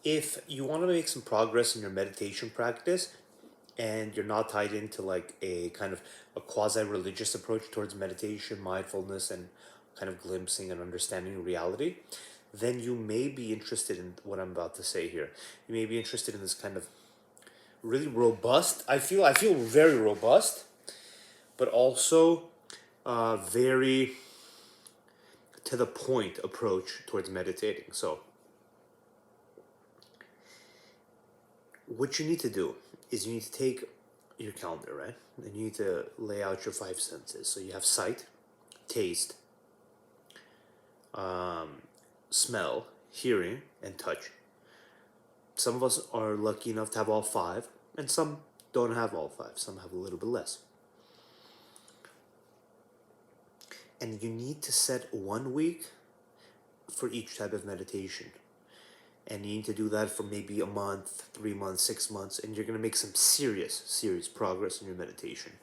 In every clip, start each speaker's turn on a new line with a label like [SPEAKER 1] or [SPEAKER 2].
[SPEAKER 1] if you want to make some progress in your meditation practice and you're not tied into like a kind of a quasi-religious approach towards meditation, mindfulness, and kind of glimpsing and understanding reality, then you may be interested in what I'm about to say here. You may be interested in this kind of really robust. I feel very robust, but also very to the point approach towards meditating. So what you need to do is you need to take your calendar, right? And you need to lay out your five senses. So you have sight, taste, smell, hearing, and touch. Some of us are lucky enough to have all five, and some don't have all five. Some have a little bit less. And you need to set 1 week for each type of meditation. And you need to do that for maybe a month, 3 months, 6 months, and you're going to make some serious progress in your meditation.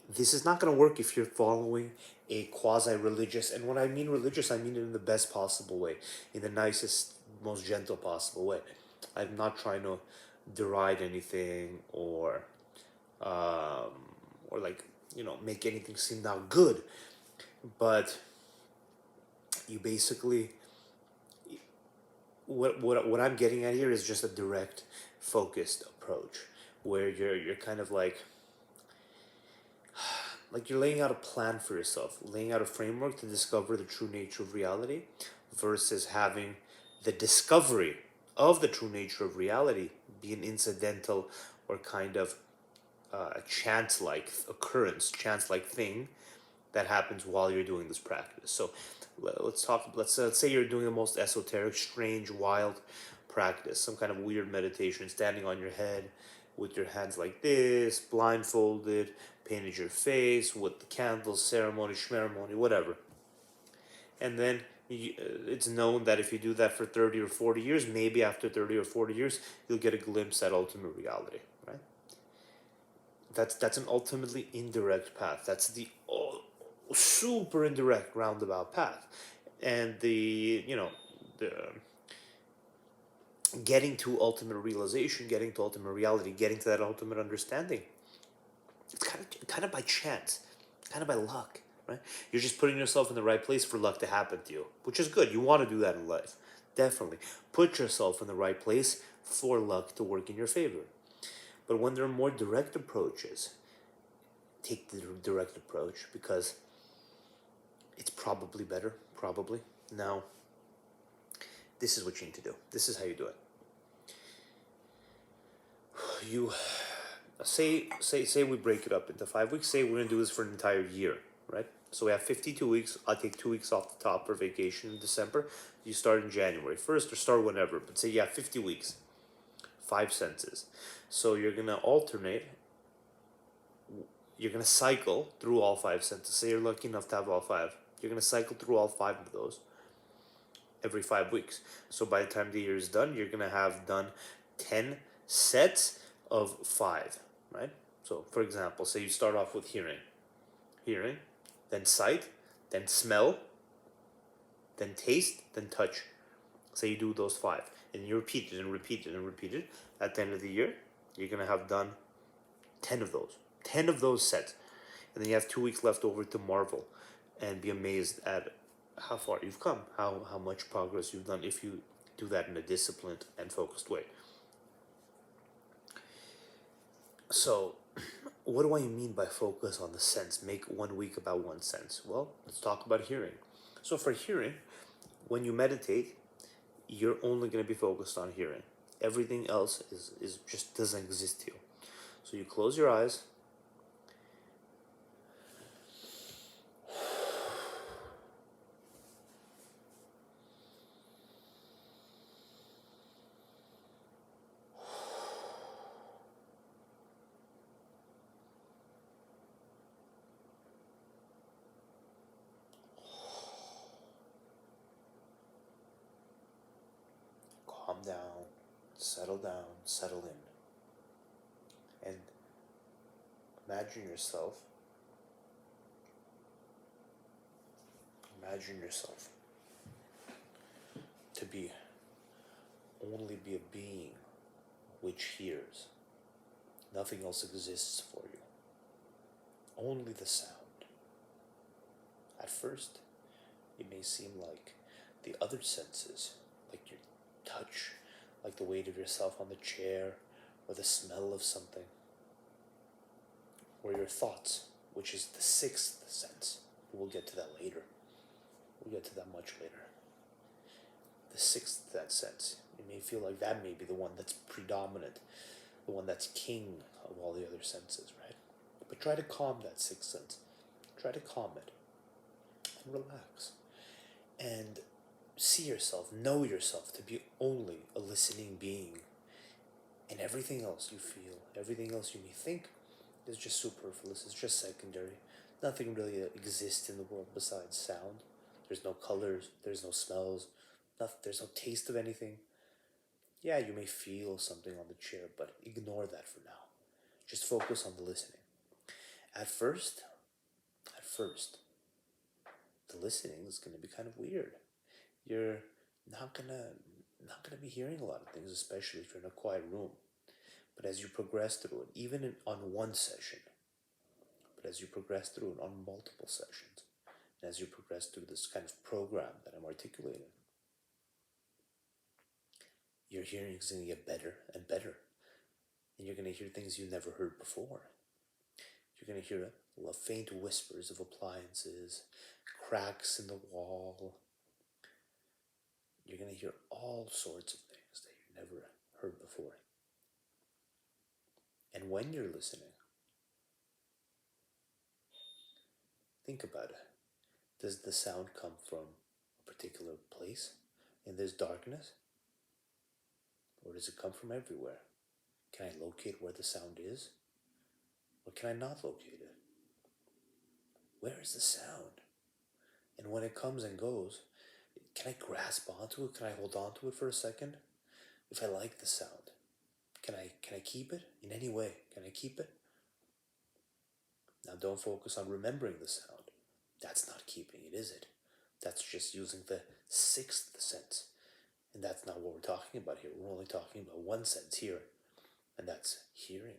[SPEAKER 1] This is not going to work if you're following a quasi-religious, and when I mean religious, I mean it in the best possible way, in the nicest, most gentle possible way. I'm not trying to deride anything or like, make anything seem now good, but you basically, what I'm getting at here is just a direct, focused approach where you're kind of like you're laying out a plan for yourself, laying out a framework to discover the true nature of reality versus having the discovery of the true nature of reality be an incidental or kind of a chance-like occurrence, chance-like thing that happens while you're doing this practice. So let's talk. Let's say you're doing the most esoteric, strange, wild practice, some kind of weird meditation, standing on your head with your hands like this, blindfolded, painted your face with the candles, ceremony, schmeremony, whatever. And then it's known that if you do that for 30 or 40 years, maybe after 30 or 40 years, you'll get a glimpse at ultimate reality, right? That's an ultimately indirect path. That's the super indirect roundabout path. And the getting to ultimate realization, getting to ultimate reality, getting to that ultimate understanding, it's kind of by chance, kind of by luck, right? You're just putting yourself in the right place for luck to happen to you, which is good. You want to do that in life. Definitely. Put yourself in the right place for luck to work in your favor. But when there are more direct approaches, take the direct approach because it's probably better, probably. Now, this is what you need to do. This is how you do it. You say we break it up into 5 weeks. Say we're gonna do this for an entire year, right? So we have 52 weeks. I'll take 2 weeks off the top for vacation in December. You start in January 1st or start whenever, but say you have 50 weeks, five senses. So you're gonna alternate. You're gonna cycle through all five senses. Say you're lucky enough to have all five. You're gonna cycle through all five of those every 5 weeks. So by the time the year is done, you're gonna have done 10 sets of five, right? So for example, say you start off with hearing, then sight, then smell, then taste, then touch. Say you do those five, and you repeat it and repeat it and repeat it. At the end of the year, you're gonna have done 10 of those sets, and then you have 2 weeks left over to marvel and be amazed at how far you've come, how much progress you've done if you do that in a disciplined and focused way. So, what do I mean by focus on the sense? Make 1 week about one sense. Well, let's talk about hearing. So for hearing, when you meditate, you're only going to be focused on hearing. Everything else is just doesn't exist to you. So you close your eyes. Calm down, settle in. And imagine yourself to be only be a being which hears. Nothing else exists for you. Only the sound. At first, it may seem like the other senses, like your touch, like the weight of yourself on the chair, or the smell of something, or your thoughts, which is the sixth sense. We'll get to that later. We'll get to that much later. The sixth sense, it may feel like that may be the one that's predominant, the one that's king of all the other senses, right? But try to calm that sixth sense. Try to calm it and relax. And see yourself, know yourself to be only a listening being. And everything else you feel, everything else you may think is just superfluous, it's just secondary. Nothing really exists in the world besides sound. There's no colors, there's no smells, there's no taste of anything. Yeah, you may feel something on the chair, but ignore that for now. Just focus on the listening. At first, the listening is going to be kind of weird. You're not gonna be hearing a lot of things, especially if you're in a quiet room. But as you progress through it, even on one session, but as you progress through it on multiple sessions, and as you progress through this kind of program that I'm articulating, your hearing is going to get better and better. And you're going to hear things you never heard before. You're going to hear faint whispers of appliances, cracks in the wall. You're going to hear all sorts of things that you never heard before. And when you're listening, think about it. Does the sound come from a particular place in this darkness? Or does it come from everywhere? Can I locate where the sound is? Or can I not locate it? Where is the sound? And when it comes and goes, can I grasp onto it? Can I hold on to it for a second? If I like the sound, can I keep it in any way? Can I keep it? Now don't focus on remembering the sound. That's not keeping it, is it? That's just using the sixth sense. And that's not what we're talking about here. We're only talking about one sense here, and that's hearing.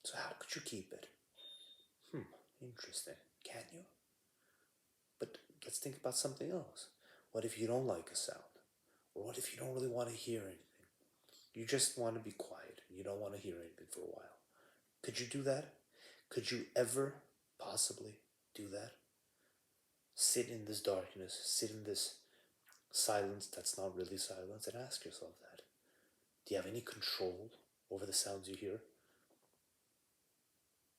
[SPEAKER 1] So how could you keep it? Interesting. Can you? But let's think about something else. What if you don't like a sound? Or what if you don't really want to hear anything? You just want to be quiet and you don't want to hear anything for a while. Could you do that? Could you ever possibly do that? Sit in this darkness, sit in this silence that's not really silence, and ask yourself that. Do you have any control over the sounds you hear?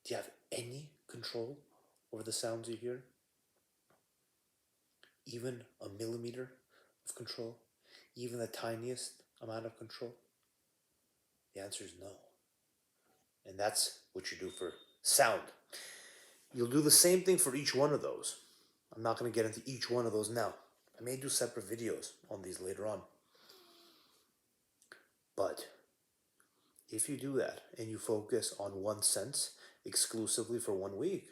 [SPEAKER 1] Do you have any control over the sounds you hear? Even a millimeter of control? Even the tiniest amount of control? The answer is no. And that's what you do for sound. You'll do the same thing for each one of those. I'm not going to get into each one of those now. I may do separate videos on these later on. But if you do that and you focus on one sense exclusively for 1 week,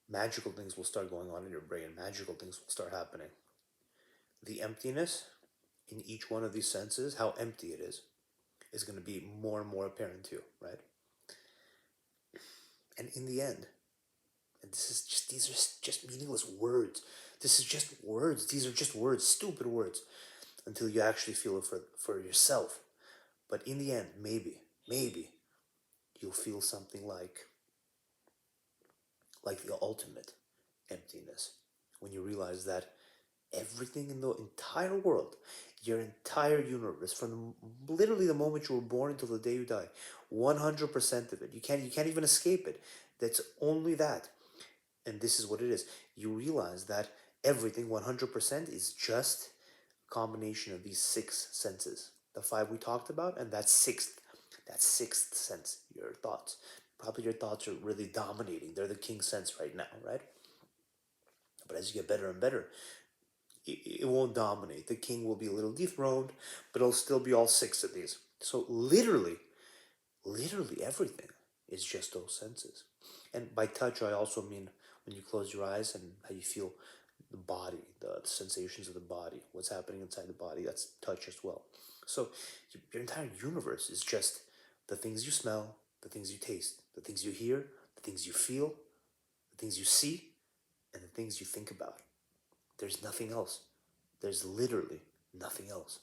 [SPEAKER 1] magical things will start going on in your brain. Magical things will start happening. The emptiness in each one of these senses, how empty it is going to be more and more apparent to you, right? And in the end, and these are just meaningless words. This is just words. These are just words, stupid words, until you actually feel it for yourself. But in the end, maybe you'll feel something like the ultimate emptiness when you realize that everything in the entire world, your entire universe, from literally the moment you were born until the day you die, 100% of it, you can't even escape it. That's only that. And this is what it is. You realize that everything 100% is just a combination of these six senses. The five we talked about, and that sixth sense, your thoughts. Probably your thoughts are really dominating. They're the king sense right now, right? But as you get better and better, it won't dominate. The king will be a little dethroned, but it'll still be all six of these. So literally everything is just those senses. And by touch, I also mean when you close your eyes and how you feel the body, the sensations of the body, what's happening inside the body. That's touch as well. So your entire universe is just the things you smell, the things you taste, the things you hear, the things you feel, the things you see, and the things you think about. There's nothing else. There's literally nothing else.